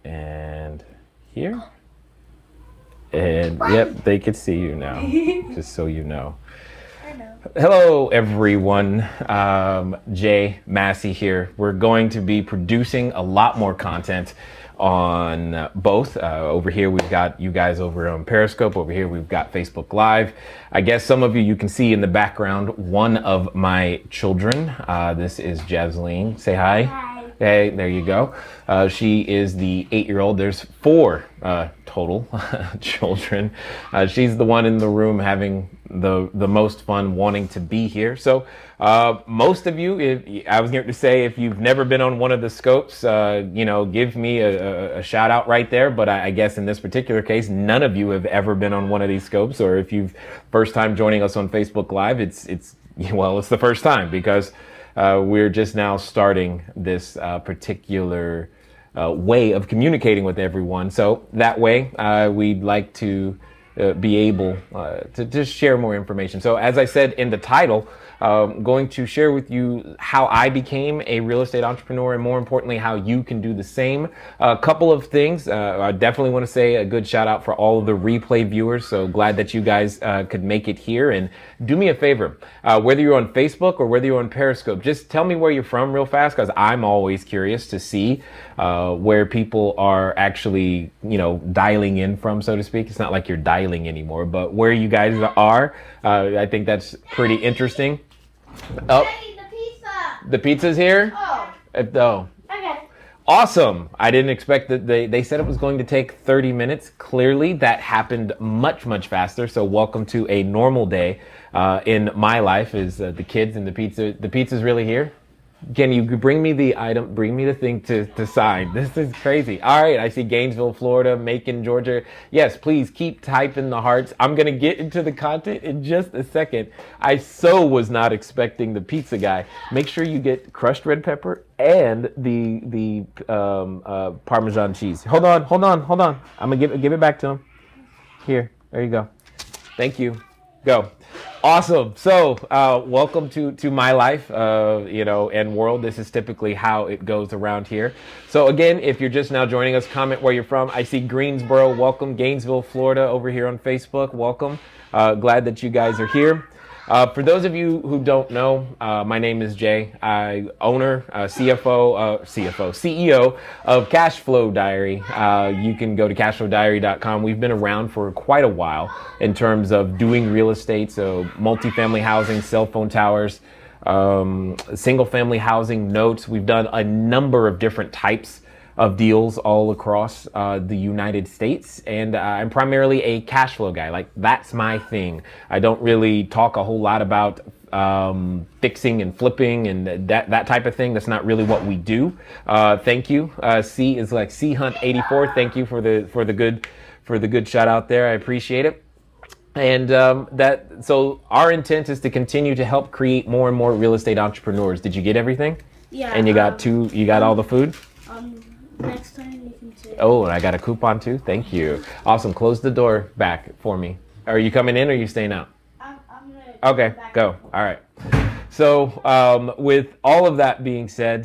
and here. And yep, they could see you now, just so you know. I know. Hello, everyone. Jay Massey here. We're going to be producing a lot more content on both. Over here, we've got you guys over on Periscope. Over here, we've got Facebook Live. I guess some of you can see in the background one of my children. This is Jasleen. Say hi. Hi. Hey, there you go. She is the 8-year-old. There's 4 total children. She's the one in the room having the most fun, wanting to be here. So most of you, I was going to say, if you've never been on one of the scopes, give me a shout out right there. But I guess in this particular case, none of you have ever been on one of these scopes. Or if you've first time joining us on Facebook Live, it's the first time, because we're just now starting this particular way of communicating with everyone. So that way, we'd like to be able to just share more information. So as I said in the title, going to share with you how I became a real estate entrepreneur, and more importantly, how you can do the same. A couple of things. I definitely want to say a good shout out for all of the replay viewers. So glad that you guys could make it here. And do me a favor, whether you're on Facebook or whether you're on Periscope, just tell me where you're from real fast, because I'm always curious to see where people are actually, dialing in from, so to speak. It's not like you're dialing anymore, but where you guys are. I think that's pretty interesting. Oh, Hey, the pizza. the pizza's here? Oh, Oh. okay. Awesome. I didn't expect that. They said it was going to take 30 minutes. Clearly, that happened much, much faster. So welcome to a normal day in my life. Is the kids and the pizza. The pizza's really here. Can you bring me the item, bring me the thing to sign? This is crazy. All right, I see Gainesville, Florida, Macon, Georgia. Yes, please keep typing the hearts. I'm going to get into the content in just a second. I so was not expecting the pizza guy. Make sure you get crushed red pepper and the Parmesan cheese. Hold on. I'm going to give it back to him. Here, there you go. Thank you. Go. Awesome. So, welcome to my life, and world. This is typically how it goes around here. So again, if you're just now joining us, comment where you're from. I see Greensboro. Welcome. Gainesville, Florida, over here on Facebook. Welcome. Glad that you guys are here. For those of you who don't know, my name is Jay. I owner, CEO of Cashflow Diary. You can go to cashflowdiary.com. We've been around for quite a while in terms of doing real estate. So multifamily housing, cell phone towers, single family housing, notes. We've done a number of different types of deals all across the United States. And I'm primarily a cash flow guy. Like, that's my thing. I don't really talk a whole lot about fixing and flipping and that type of thing. That's not really what we do. Thank you. C is like C Hunt 84. Thank you for the good shout out there. I appreciate it. And so our intent is to continue to help create more and more real estate entrepreneurs. Did you get everything? Yeah. And you got all the food? Next time you can say. Oh, and I got a coupon too. Thank you. Awesome. Close the door back for me. Are you coming in or are you staying out? I'm gonna. Okay, go. All right. So with all of that being said,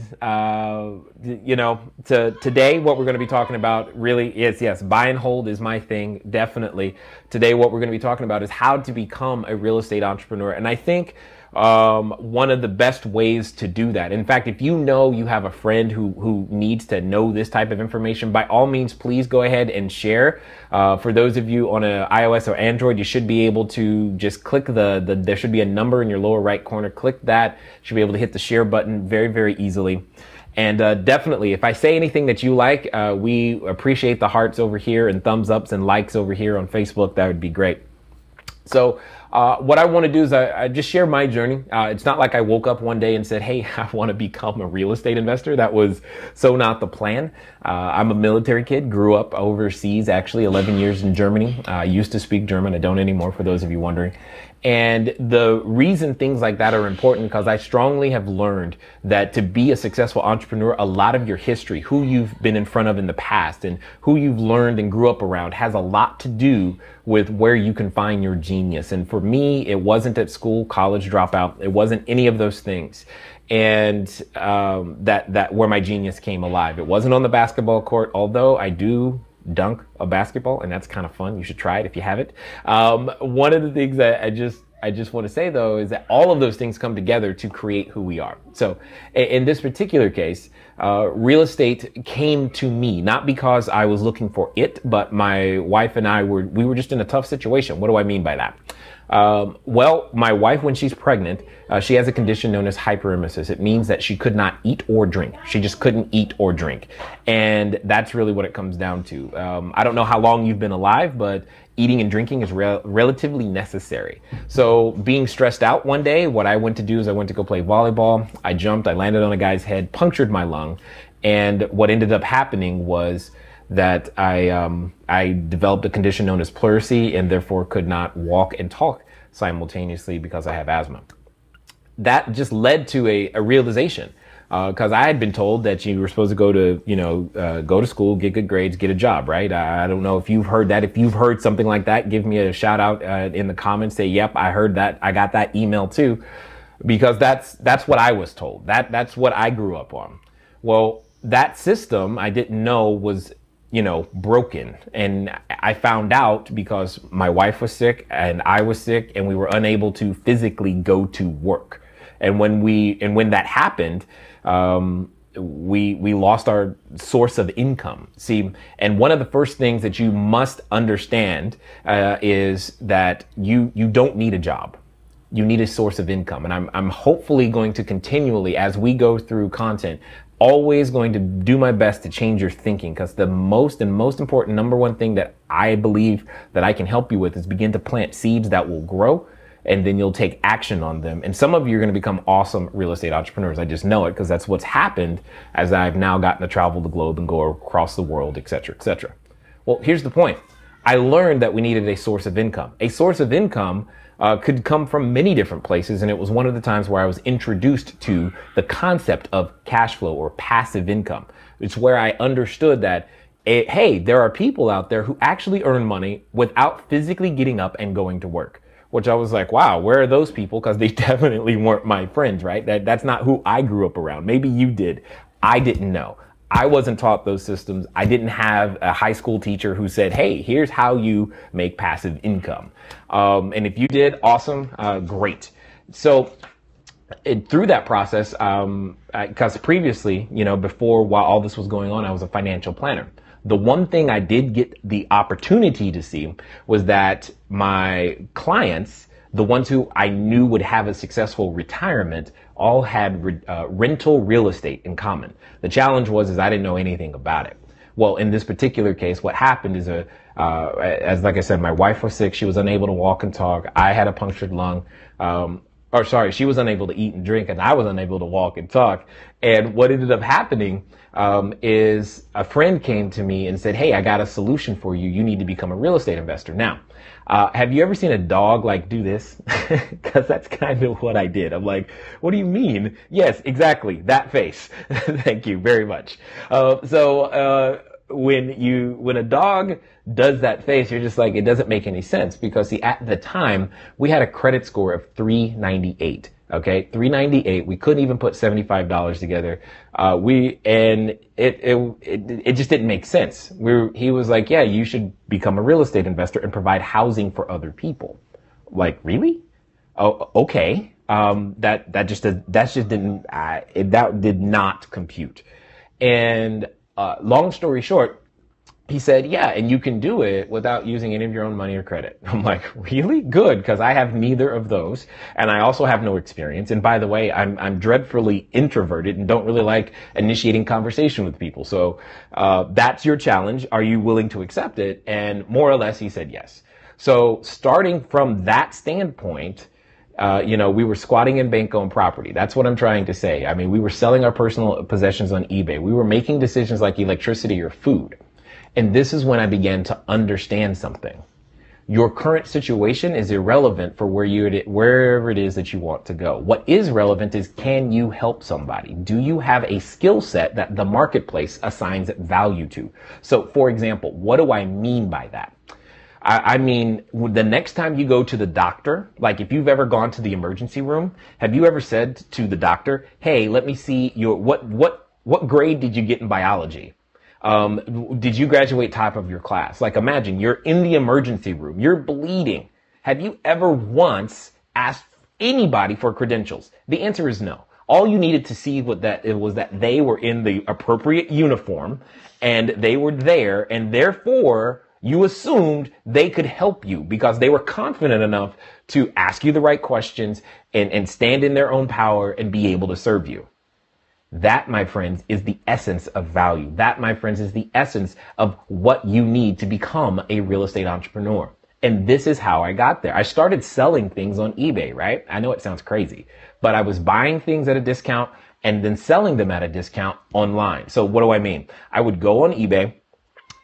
today what we're going to be talking about really is, yes, buy and hold is my thing, definitely. Today what we're going to be talking about is how to become a real estate entrepreneur. And I think one of the best ways to do that. In fact, if you know you have a friend who needs to know this type of information, by all means, please go ahead and share. For those of you on an iOS or Android, you should be able to just click there should be a number in your lower right corner. Click that. You should be able to hit the share button very, very easily. And definitely, if I say anything that you like, we appreciate the hearts over here and thumbs ups and likes over here on Facebook. That would be great. So what I want to do is I just share my journey. It's not like I woke up one day and said, hey, I want to become a real estate investor. That was so not the plan. I'm a military kid, grew up overseas, actually 11 years in Germany. I used to speak German. I don't anymore, for those of you wondering. And the reason things like that are important, because I strongly have learned that to be a successful entrepreneur, a lot of your history, who you've been in front of in the past and who you've learned and grew up around has a lot to do with where you can find your genius. And for me, it wasn't at school, college dropout. It wasn't any of those things. And that where my genius came alive. It wasn't on the basketball court, although I do dunk a basketball, and that's kind of fun. You should try it if you haven't. One of the things that I just want to say, though, is that all of those things come together to create who we are. So in this particular case, real estate came to me, not because I was looking for it, but my wife and I were just in a tough situation. What do I mean by that? Well, my wife, when she's pregnant, she has a condition known as hyperemesis. It means that she could not eat or drink. She just couldn't eat or drink. And that's really what it comes down to. I don't know how long you've been alive, but eating and drinking is relatively necessary. So being stressed out one day, what I went to do is I went to go play volleyball. I jumped, I landed on a guy's head, punctured my lung. And what ended up happening was that I developed a condition known as pleurisy and therefore could not walk and talk simultaneously because I have asthma. That just led to a realization, because I had been told that you were supposed to go to, go to school, get good grades, get a job, right? I don't know if you've heard that. If you've heard something like that, give me a shout out in the comments. Say, yep, I heard that. I got that email too, because that's what I was told. That's what I grew up on. Well, that system I didn't know was broken. And I found out because my wife was sick and I was sick and we were unable to physically go to work. And when that happened, we lost our source of income. See, and one of the first things that you must understand is that you don't need a job. You need a source of income. And I'm hopefully going to continually, as we go through content, always going to do my best to change your thinking, because the most important number one thing that I believe that I can help you with is begin to plant seeds that will grow, and then you'll take action on them. And some of you are going to become awesome real estate entrepreneurs. I just know it, because that's what's happened as I've now gotten to travel the globe and go across the world, et cetera, et cetera. Well, here's the point. I learned that we needed a source of income. A source of income could come from many different places. And it was one of the times where I was introduced to the concept of cash flow or passive income. It's where I understood that, hey, there are people out there who actually earn money without physically getting up and going to work, which I was like, wow, where are those people? Because they definitely weren't my friends, right? That's not who I grew up around. Maybe you did. I didn't know. I wasn't taught those systems. I didn't have a high school teacher who said, hey, here's how you make passive income. And if you did, awesome, great. So through that process, because previously, while all this was going on, I was a financial planner. The one thing I did get the opportunity to see was that my clients, the ones who I knew would have a successful retirement, all had rental real estate in common. The challenge was I didn't know anything about it. Well, in this particular case, what happened is as like I said, my wife was sick. She was unable to walk and talk. I had a punctured lung. She was unable to eat and drink, and I was unable to walk and talk. And what ended up happening is a friend came to me and said, hey, I got a solution for you. You need to become a real estate investor. Now, have you ever seen a dog do this? Because that's kind of what I did. I'm like, what do you mean? Yes, exactly. That face. Thank you very much. When a dog does that face, you're just like, it doesn't make any sense, because see, at the time we had a credit score of 398. Okay, 398. We couldn't even put $75 together. It just didn't make sense. He was like, yeah, you should become a real estate investor and provide housing for other people. Like, really? Oh, okay. That did not compute. And long story short, he said, yeah, and you can do it without using any of your own money or credit. I'm like, really? Good, because I have neither of those, and I also have no experience. And by the way, I'm dreadfully introverted and don't really like initiating conversation with people. So that's your challenge. Are you willing to accept it? And more or less, he said yes. So starting from that standpoint, we were squatting in bank-owned property. That's what I'm trying to say. I mean, we were selling our personal possessions on eBay. We were making decisions like electricity or food. And this is when I began to understand something. Your current situation is irrelevant for wherever it is that you want to go. What is relevant is, can you help somebody? Do you have a skill set that the marketplace assigns value to? So, for example, what do I mean by that? I mean, the next time you go to the doctor, like if you've ever gone to the emergency room, have you ever said to the doctor, hey, let me see what grade did you get in biology? Did you graduate top of your class? Like imagine you're in the emergency room, you're bleeding. Have you ever once asked anybody for credentials? The answer is no. All you needed to see was that they were in the appropriate uniform and they were there, and therefore you assumed they could help you because they were confident enough to ask you the right questions and stand in their own power and be able to serve you. That, my friends, is the essence of value. That, my friends, is the essence of what you need to become a real estate entrepreneur. And this is how I got there. I started selling things on eBay, right? I know it sounds crazy, but I was buying things at a discount and then selling them at a discount online. So what do I mean? I would go on eBay.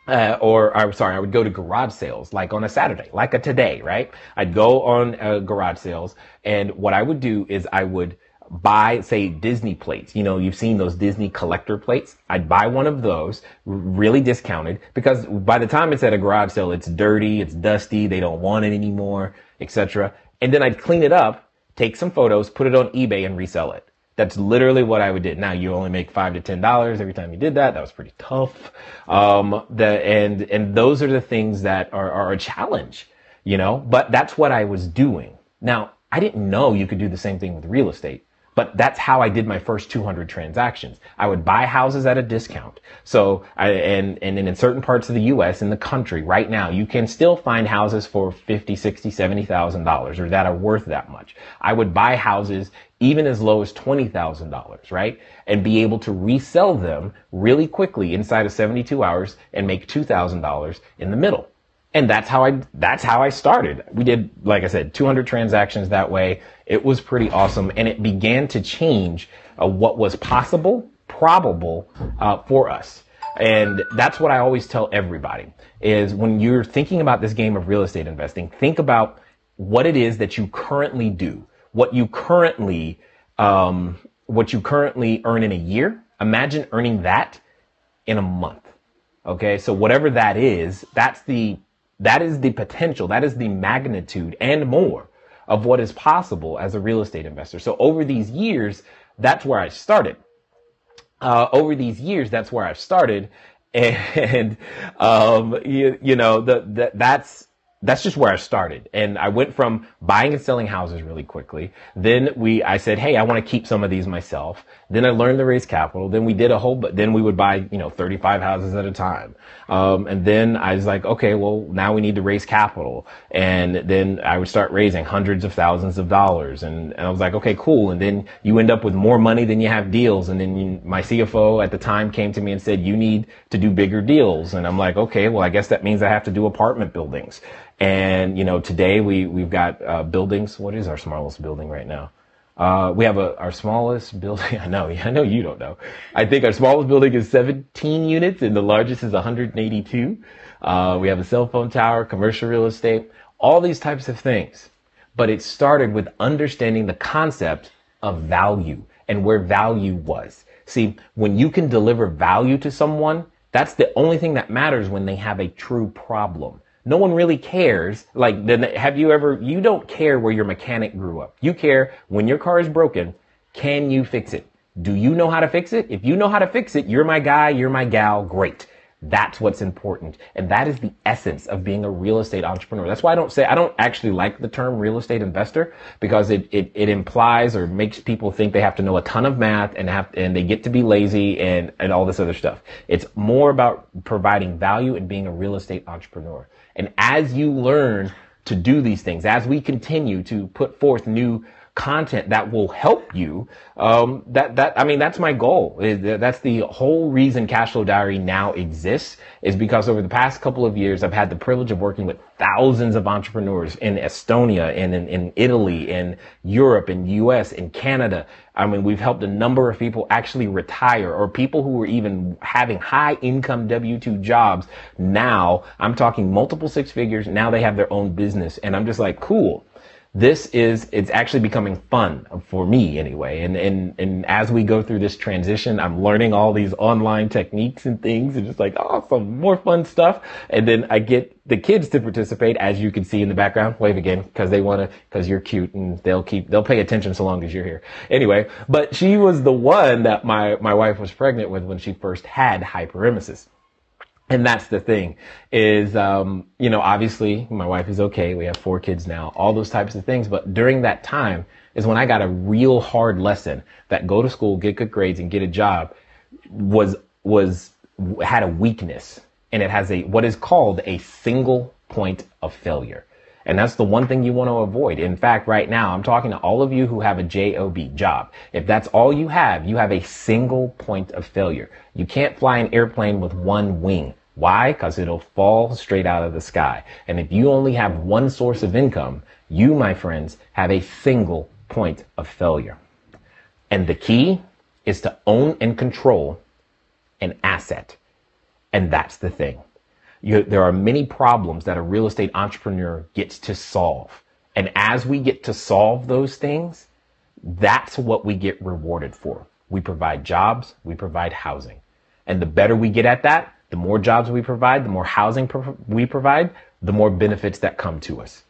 I would go to garage sales, like on a Saturday, like a today, right? I'd go on garage sales, and what I would do is I would buy, say, Disney plates. You know, you've seen those Disney collector plates. I'd buy one of those, really discounted, because by the time it's at a garage sale, it's dirty, it's dusty, they don't want it anymore, etc. And then I'd clean it up, take some photos, put it on eBay, and resell it. That's literally what I would do. Now you only make $5 to $10 every time you did that. That was pretty tough. And those are the things that are a challenge, you know, but that's what I was doing. Now, I didn't know you could do the same thing with real estate, but that's how I did my first 200 transactions. I would buy houses at a discount. So and in certain parts of the US, in the country right now, you can still find houses for $50,000, $60,000, $70,000 or that are worth that much. I would buy houses even as low as $20,000, right? And be able to resell them really quickly inside of 72 hours and make $2,000 in the middle. And that's how I started. We did, like I said, 200 transactions that way. It was pretty awesome. And it began to change what was possible, probable for us. And that's what I always tell everybody is when you're thinking about this game of real estate investing, think about what it is that you currently do. What you currently earn in a year, imagine earning that in a month. Okay. So whatever that is the potential, that is the magnitude and more of what is possible as a real estate investor. So over these years, that's where I started. And, that's just where I started. And I went from buying and selling houses really quickly. Then I said, hey, I want to keep some of these myself. Then I learned to raise capital. Then then we would buy, 35 houses at a time. And then I was like, okay, well, now we need to raise capital. And then I would start raising hundreds of thousands of dollars. And I was like, okay, cool. And then you end up with more money than you have deals. And then my CFO at the time came to me and said, you need to do bigger deals. And I'm like, okay, well, I guess that means I have to do apartment buildings. And, today we've got buildings. What is our smallest building right now? We have our smallest building. I know you don't know. I think our smallest building is 17 units and the largest is 182. We have a cell phone tower, commercial real estate, all these types of things. But it started with understanding the concept of value and where value was. See, when you can deliver value to someone, that's the only thing that matters when they have a true problem. No one really cares. You don't care where your mechanic grew up. You care when your car is broken, can you fix it? Do you know how to fix it? If you know how to fix it, you're my guy, you're my gal, great. That's what's important. And that is the essence of being a real estate entrepreneur. That's why I don't actually like the term real estate investor, because it implies or makes people think they have to know a ton of math and they get to be lazy and all this other stuff. It's more about providing value and being a real estate entrepreneur. And as you learn to do these things, as we continue to put forth new content that will help you. I mean, that's my goal. That's the whole reason Cashflow Diary now exists, is because over the past couple of years, I've had the privilege of working with thousands of entrepreneurs in Estonia and in Italy, in Europe, in US, in Canada. I mean, we've helped a number of people actually retire, or people who were even having high income W-2 jobs. Now I'm talking multiple six figures. Now they have their own business. And I'm just like, cool. It's actually becoming fun for me anyway. And as we go through this transition, I'm learning all these online techniques and things, and just like, awesome, more fun stuff. And then I get the kids to participate, as you can see in the background. Wave again, because you're cute, and they'll pay attention so long as you're here. Anyway, but she was the one that my wife was pregnant with when she first had hyperemesis. And that's the thing is, obviously my wife is okay. We have 4 kids now, all those types of things. But during that time is when I got a real hard lesson that go to school, get good grades, and get a job had a weakness, and it has what is called a single point of failure. And that's the one thing you want to avoid. In fact, right now, I'm talking to all of you who have a job. If that's all you have a single point of failure. You can't fly an airplane with one wing. Why? Because it'll fall straight out of the sky. And if you only have one source of income, you, my friends, have a single point of failure. And the key is to own and control an asset. And that's the thing. There are many problems that a real estate entrepreneur gets to solve. And as we get to solve those things, that's what we get rewarded for. We provide jobs, we provide housing. And the better we get at that, the more jobs we provide, the more housing we provide, the more benefits that come to us.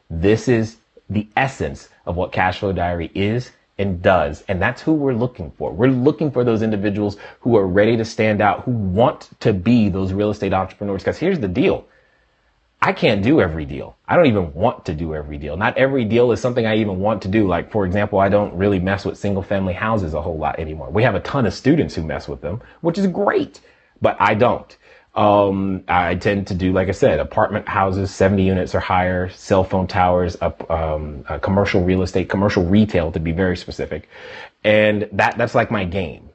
This is the essence of what Cashflow Diary is and does. And that's who we're looking for. We're looking for those individuals who are ready to stand out, who want to be those real estate entrepreneurs. Because here's the deal. I can't do every deal. I don't even want to do every deal. Not every deal is something I even want to do. Like, for example, I don't really mess with single family houses a whole lot anymore. We have a ton of students who mess with them, which is great, but I don't. I tend to do, like I said, apartment houses, 70 units or higher, cell phone towers, commercial real estate, commercial retail, to be very specific. And that's like my game.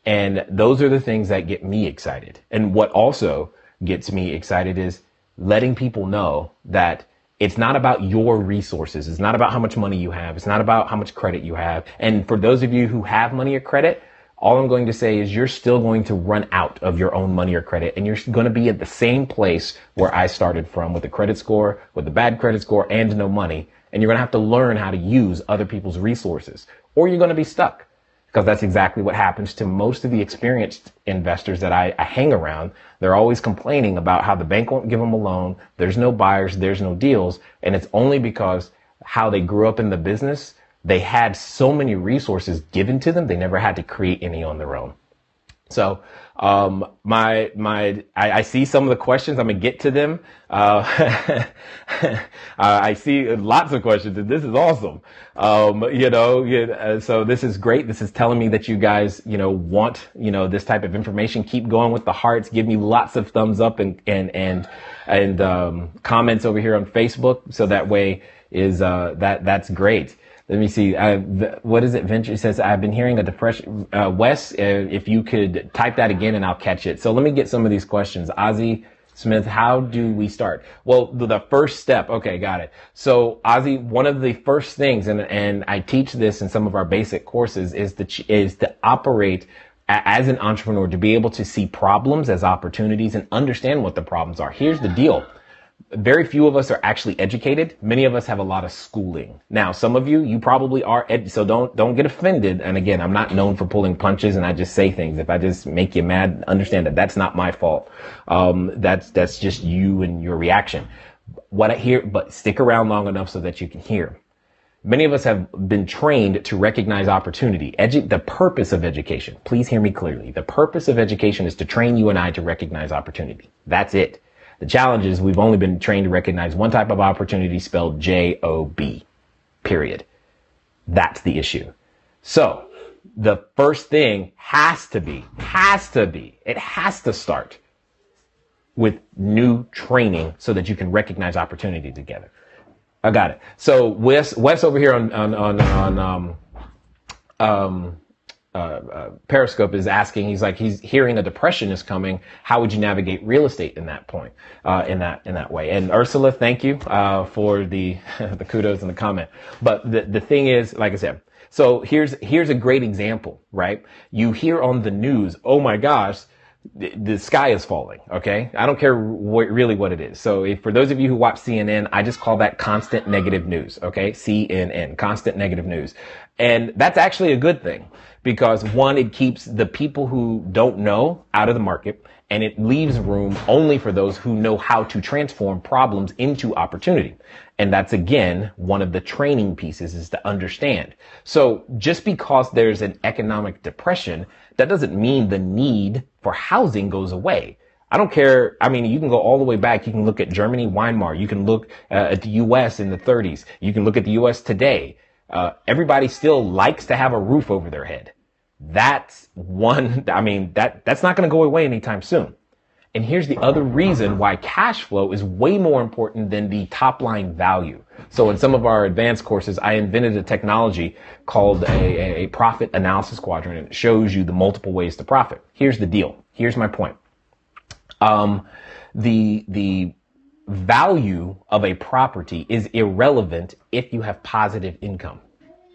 And those are the things that get me excited. And what also gets me excited is letting people know that it's not about your resources. It's not about how much money you have. It's not about how much credit you have. And for those of you who have money or credit, all I'm going to say is you're still going to run out of your own money or credit, and you're going to be at the same place where I started from, with a credit score, with a bad credit score, and no money. And you're going to have to learn how to use other people's resources, or you're going to be stuck, because that's exactly what happens to most of the experienced investors that I hang around. They're always complaining about how the bank won't give them a loan. There's no buyers. There's no deals. And it's only because how they grew up in the business. They had so many resources given to them, they never had to create any on their own. So, I see some of the questions. I'm gonna get to them. I see lots of questions, and this is awesome. So this is great. This is telling me that you guys, want, this type of information. Keep going with the hearts. Give me lots of thumbs up and comments over here on Facebook. So that way that's great. Let me see. What is it? Venture says, I've been hearing a depression. Wes, if you could type that again and I'll catch it. So let me get some of these questions. Ozzy Smith, how do we start? Well, the first step. Okay, got it. So Ozzy, one of the first things, and I teach this in some of our basic courses, is to operate as an entrepreneur, to be able to see problems as opportunities and understand what the problems are. Here's the deal. Very few of us are actually educated. Many of us have a lot of schooling. Now, some of you probably are, so don't get offended. And again, I'm not known for pulling punches, and I just say things. If I just make you mad, understand that that's not my fault. That's just you and your reaction. What I hear, but stick around long enough so that you can hear. Many of us have been trained to recognize opportunity. The purpose of education, please hear me clearly. The purpose of education is to train you and I to recognize opportunity. That's it. The challenge is we've only been trained to recognize one type of opportunity, spelled J-O-B, period. That's the issue. So the first thing has to start with new training so that you can recognize opportunity together. I got it. So Wes over here on Periscope is asking. He's like, he's hearing a depression is coming. How would you navigate real estate in that point, in that way? And Ursula, thank you for the the kudos in the comment. But the thing is, like I said, so here's a great example, right? You hear on the news, oh my gosh, the sky is falling. Okay. I don't care really what it is. So for those of you who watch CNN, I just call that constant negative news. Okay. CNN, constant negative news. And that's actually a good thing because one, it keeps the people who don't know out of the market, and it leaves room only for those who know how to transform problems into opportunity. And that's, again, one of the training pieces is to understand. So just because there's an economic depression, that doesn't mean the need for housing goes away. I don't care. I mean, you can go all the way back. You can look at Germany, Weimar. You can look at the U.S. in the 30s. You can look at the U.S. today. Everybody still likes to have a roof over their head. That's one. I mean, that's not going to go away anytime soon. And here's the other reason why cash flow is way more important than the top line value. So in some of our advanced courses, I invented a technology called a profit analysis quadrant, and it shows you the multiple ways to profit. Here's the deal. Here's my point. The value of a property is irrelevant if you have positive income.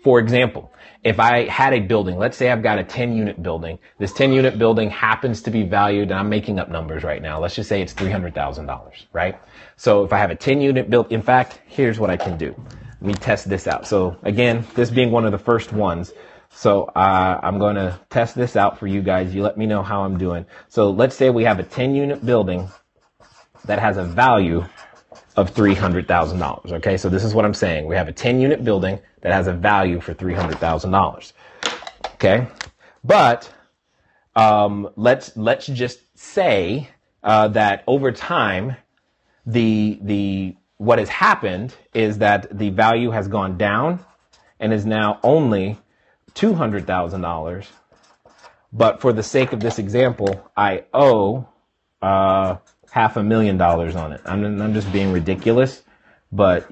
For example, if I had a building, let's say I've got a 10-unit building. This 10-unit building happens to be valued, and I'm making up numbers right now. Let's just say it's $300,000, right? So if I have a 10-unit build, in fact, here's what I can do. Let me test this out. So again, this being one of the first ones. So I'm going to test this out for you guys. You let me know how I'm doing. So let's say we have a 10-unit building that has a value of $300,000. Okay, so this is what I'm saying. We have a 10-unit building that has a value for $300,000. Okay, but let's just say that over time, what has happened is that the value has gone down and is now only $200,000. But for the sake of this example, I owe $500,000 on it. I'm just being ridiculous, but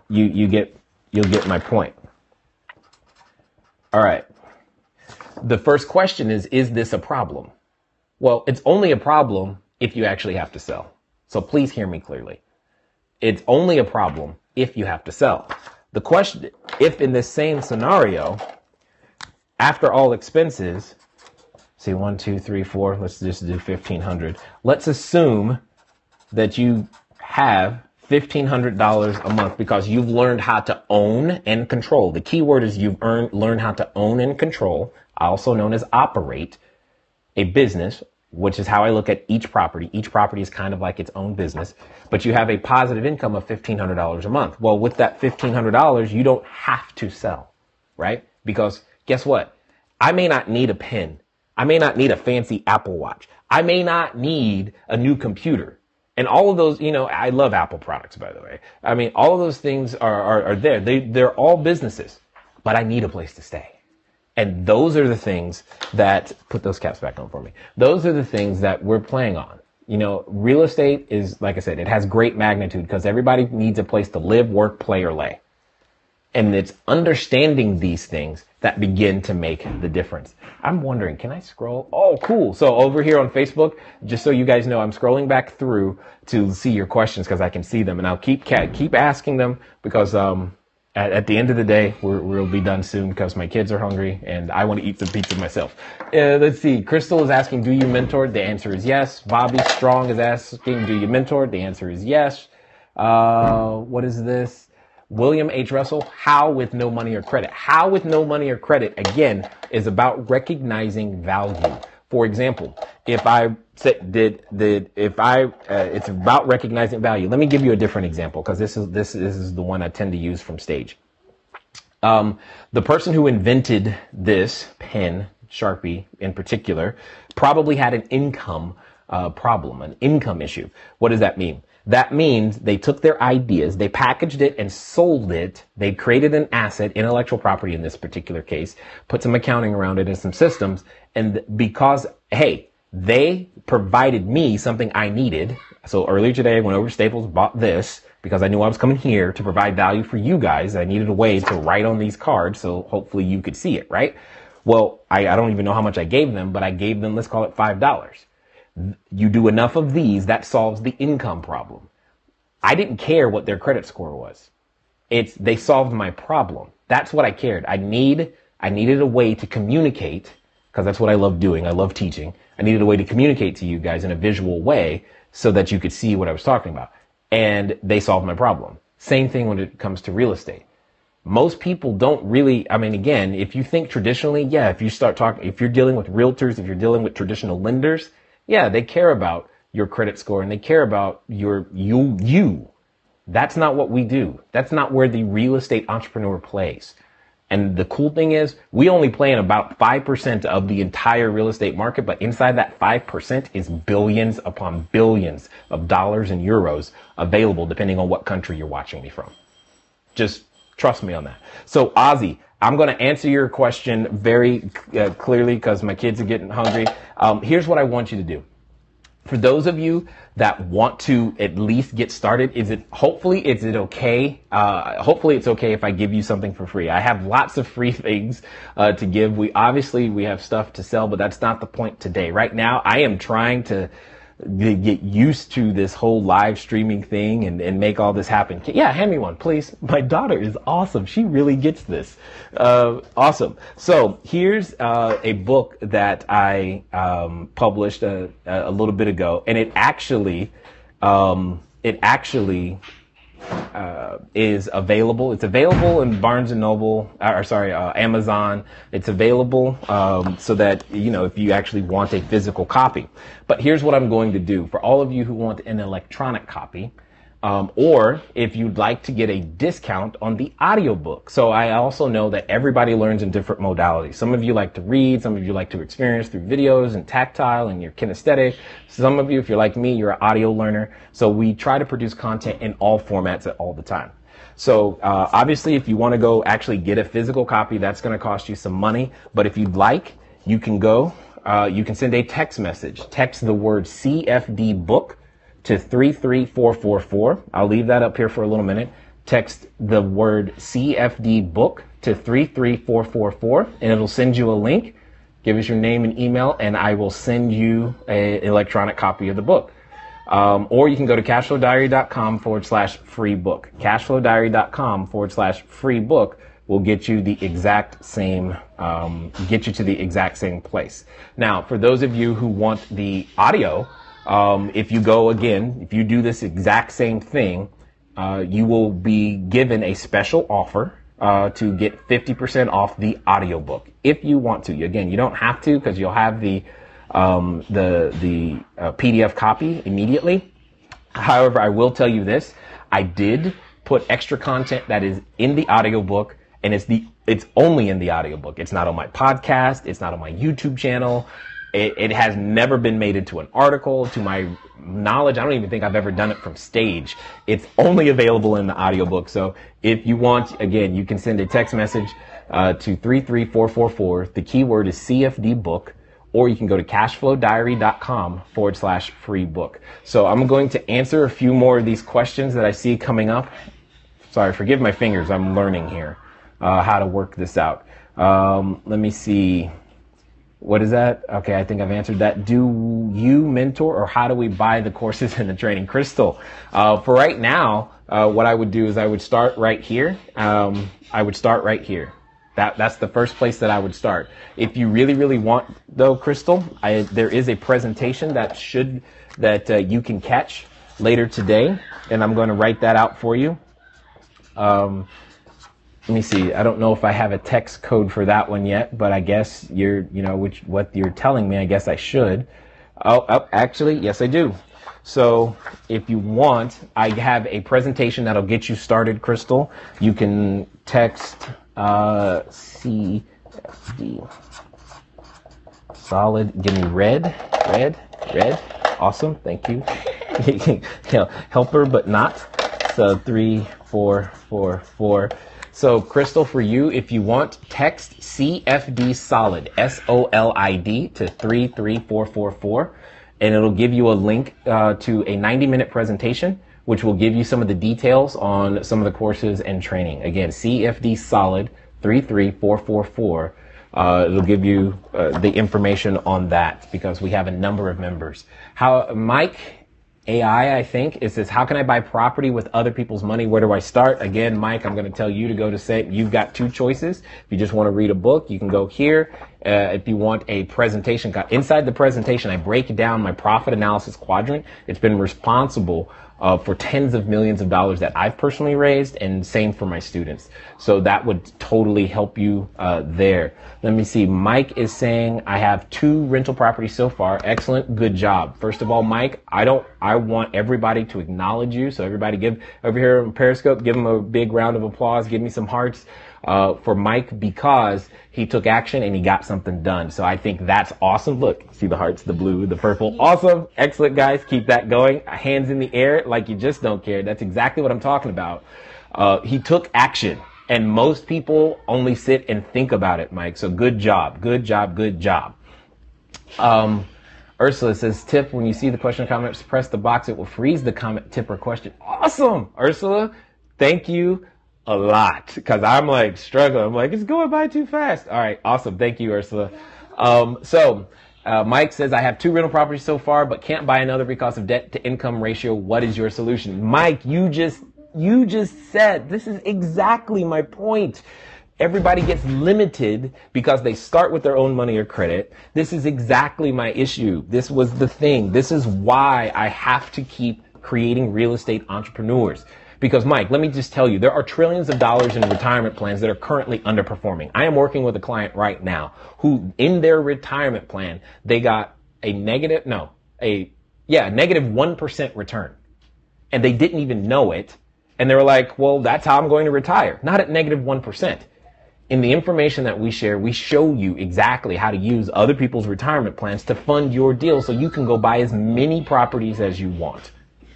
you'll get my point. All right. The first question is this a problem? Well, it's only a problem if you actually have to sell. So please hear me clearly. It's only a problem if you have to sell. The question, if in this same scenario, after all expenses, say 1, 2, 3, 4, let's just do 1,500. Let's assume that you have $1,500 a month because you've learned how to own and control. The key word is you've learned how to own and control, also known as operate a business, which is how I look at each property. Each property is kind of like its own business, but you have a positive income of $1,500 a month. Well, with that $1,500, you don't have to sell, right? Because guess what? I may not need a pen. I may not need a fancy Apple Watch. I may not need a new computer. And all of those, I love Apple products, by the way. I mean, all of those things are there. They're all businesses, but I need a place to stay. And those are the things that, put those caps back on for me. Those are the things that we're playing on. Real estate is, like I said, it has great magnitude because everybody needs a place to live, work, play, or lay. And it's understanding these things that begin to make the difference. I'm wondering, can I scroll? Oh, cool. So over here on Facebook, just so you guys know, I'm scrolling back through to see your questions because I can see them. And I'll keep asking them because at the end of the day, we'll be done soon because my kids are hungry and I want to eat some pizza myself. Let's see. Crystal is asking, do you mentor? The answer is yes. Bobby Strong is asking, do you mentor? The answer is yes. What is this? William H. Russell, how with no money or credit? How with no money or credit, again, is about recognizing value. For example, it's about recognizing value. Let me give you a different example because this is the one I tend to use from stage. The person who invented this pen, Sharpie in particular, probably had an income problem, an income issue. What does that mean? That means they took their ideas, they packaged it and sold it. They created an asset, intellectual property in this particular case, put some accounting around it and some systems. And because, hey, they provided me something I needed. So earlier today, I went over to Staples, bought this because I knew I was coming here to provide value for you guys. I needed a way to write on these cards so hopefully you could see it, right? Well, I don't even know how much I gave them, but I gave them, let's call it $5. You do enough of these, that solves the income problem. I didn't care what their credit score was. They solved my problem. That's what I cared. I needed a way to communicate, because that's what I love doing. I love teaching. I needed a way to communicate to you guys in a visual way so that you could see what I was talking about. And they solved my problem. Same thing when it comes to real estate. Most people don't really, I mean, again, if you think traditionally, yeah, if you're dealing with realtors, if you're dealing with traditional lenders, yeah, they care about your credit score and they care about you. That's not what we do. That's not where the real estate entrepreneur plays. And the cool thing is we only play in about 5% of the entire real estate market, but inside that 5% is billions upon billions of dollars and euros available depending on what country you're watching me from. Just trust me on that. So Ozzy, I'm going to answer your question very clearly because my kids are getting hungry. Here's what I want you to do. For those of you that want to at least get started, hopefully it's okay if I give you something for free. I have lots of free things to give. We have stuff to sell, but that's not the point today. Right now, I am trying to get used to this whole live streaming thing and make all this happen. Yeah, hand me one, please. My daughter is awesome. She really gets this. Awesome. So here's a book that I published a little bit ago, and it actually is available. It's available in Barnes and Noble, Amazon. It's available so that, if you actually want a physical copy. But here's what I'm going to do for all of you who want an electronic copy, or if you'd like to get a discount on the audiobook. So I also know that everybody learns in different modalities. Some of you like to read, some of you like to experience through videos and tactile and you're kinesthetic. Some of you, if you're like me, you're an audio learner. So we try to produce content in all formats at all the time. So obviously, if you want to go actually get a physical copy, that's going to cost you some money. But if you'd like, you can you can send a text message. Text the word CFD book to 33444. I'll leave that up here for a little minute. Text the word CFD book to 33444 and it'll send you a link. Give us your name and email and I will send you an electronic copy of the book. Or you can go to cashflowdiary.com/free book. Cashflowdiary.com/free book will get you the exact same, to the exact same place. Now, for those of you who want the audio, if you do this exact same thing, you will be given a special offer to get 50% off the audiobook if you want to. Again, you don't have to because you'll have the PDF copy immediately. However, I will tell you this. I did put extra content that is in the audiobook, and it's only in the audiobook. It's not on my podcast. It's not on my YouTube channel. It has never been made into an article. To my knowledge, I don't even think I've ever done it from stage. It's only available in the audiobook. So if you want, again, you can send a text message to 33444. The keyword is CFD book, or you can go to cashflowdiary.com/free book. So I'm going to answer a few more of these questions that I see coming up. Sorry, forgive my fingers. I'm learning here how to work this out. Let me see. What is that? Okay, I think I've answered that. Do you mentor, or how do we buy the courses and the training? Crystal, for right now, what I would do is I would start right here. That's the first place that I would start. If you really, really want, though, Crystal, there is a presentation that you can catch later today, and I'm going to write that out for you. Let me see. I don't know if I have a text code for that one yet, but I guess what you're telling me, I guess I should. Oh, actually, yes, I do. So if you want, I have a presentation that'll get you started, Crystal. You can text CFD solid. Give me red. Awesome. Thank you. Helper, but not. So 3444. So Crystal, for you, if you want, text CFD solid, SOLID to 33444, and it'll give you a link to a 90-minute presentation which will give you some of the details on some of the courses and training. Again, CFD Solid 33444. It'll give you the information on that because we have a number of members. Mike AI, I think, it says, how can I buy property with other people's money? Where do I start? Again, Mike, I'm going to tell you to go to say, you've got two choices. If you just want to read a book, you can go here. If you want a presentation, inside the presentation, I break down my profit analysis quadrant. It's been responsible for tens of millions of dollars that I've personally raised, and same for my students. So that would totally help you there. Let me see. Mike is saying, I have 2 rental properties so far. Excellent. Good job. First of all, Mike, I want everybody to acknowledge you. So everybody give over here on Periscope, give him a big round of applause. Give me some hearts for Mike because he took action and he got something done. So I think that's awesome. Look, see the hearts, the blue, the purple. Awesome. Excellent, guys. Keep that going. Hands in the air like you just don't care. That's exactly what I'm talking about. He took action. And most people only sit and think about it, Mike. So good job. Good job. Good job. Ursula says, tip, when you see the question or comment, press the box. It will freeze the comment, tip, or question. Awesome. Ursula, thank you a lot. Because I'm like struggling. I'm like, it's going by too fast. All right. Awesome. Thank you, Ursula. Mike says, I have 2 rental properties so far, but can't buy another because of debt to income ratio. What is your solution? Mike, you just said, this is exactly my point. Everybody gets limited because they start with their own money or credit. This is exactly my issue. This was the thing. This is why I have to keep creating real estate entrepreneurs. Because Mike, let me just tell you, there are trillions of dollars in retirement plans that are currently underperforming. I am working with a client right now who in their retirement plan, they got a negative 1% return. And they didn't even know it. And they were like, well, that's how I'm going to retire. Not at negative 1%. In the information that we share, we show you exactly how to use other people's retirement plans to fund your deal so you can go buy as many properties as you want.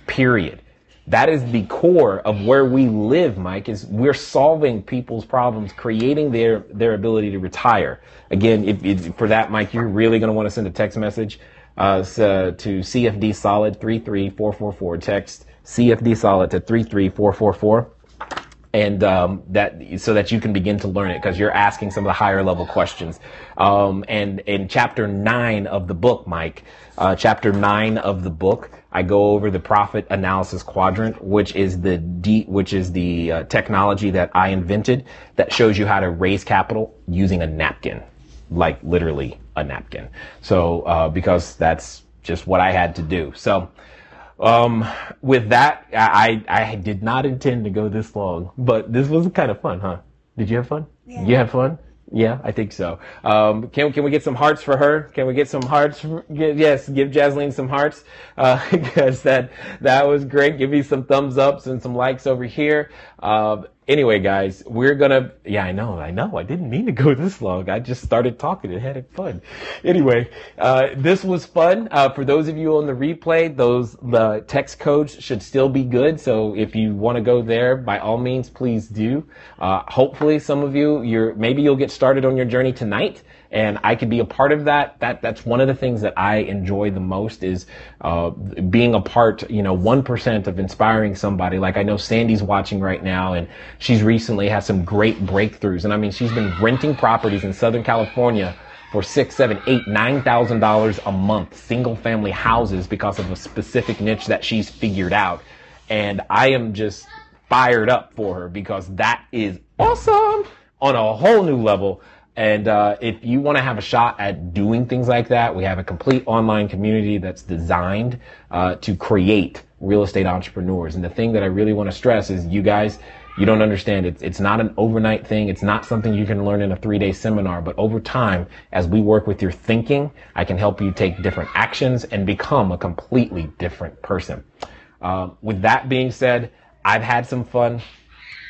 Period. That is the core of where we live, Mike, is we're solving people's problems, creating their ability to retire. Again, if for that, Mike, you're really going to want to send a text message to CFD Solid 33444. Text CFD Solid to 33444. And so that you can begin to learn it because you're asking some of the higher level questions. And in chapter 9 of the book, Mike, chapter 9 of the book, I go over the profit analysis quadrant, which is the technology that I invented that shows you how to raise capital using a napkin, like literally a napkin. So because that's just what I had to do. So. With that, I did not intend to go this long, but this was kind of fun, huh? Did you have fun? Yeah. You have fun? Yeah, I think so. Can we get some hearts for her? Can we get some hearts? Yes, give Jasleen some hearts, because that was great. Give me some thumbs ups and some likes over here. Anyway, guys, we're gonna, I know. I didn't mean to go this long. I just started talking and had fun. Anyway, this was fun. For those of you on the replay, the text codes should still be good. So if you want to go there, by all means, please do. Hopefully some of you, maybe you'll get started on your journey tonight. And I could be a part of that. That's one of the things that I enjoy the most is being a part, 1% of inspiring somebody. Like I know Sandy's watching right now, and she's recently had some great breakthroughs. And I mean, she's been renting properties in Southern California for $6,000, $7,000, $8,000, $9,000 a month, single family houses because of a specific niche that she's figured out. And I am just fired up for her because that is awesome on a whole new level. And if you want to have a shot at doing things like that, we have a complete online community that's designed to create real estate entrepreneurs. And the thing that I really want to stress is you guys, you don't understand. It's not an overnight thing. It's not something you can learn in a 3-day seminar. But over time, as we work with your thinking, I can help you take different actions and become a completely different person. With that being said, I've had some fun.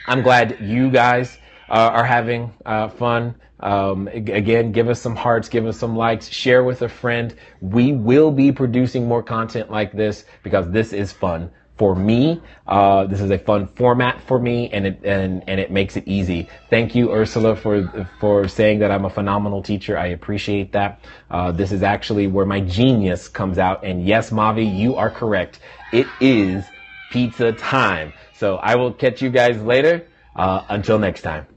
I'm glad you guys are having fun. Again, give us some hearts, give us some likes, share with a friend. We will be producing more content like this because this is fun for me. This is a fun format for me, and it makes it easy. Thank you, Ursula, for saying that I'm a phenomenal teacher. I appreciate that. This is actually where my genius comes out. And yes, Mavi, you are correct. It is pizza time. So I will catch you guys later. Until next time.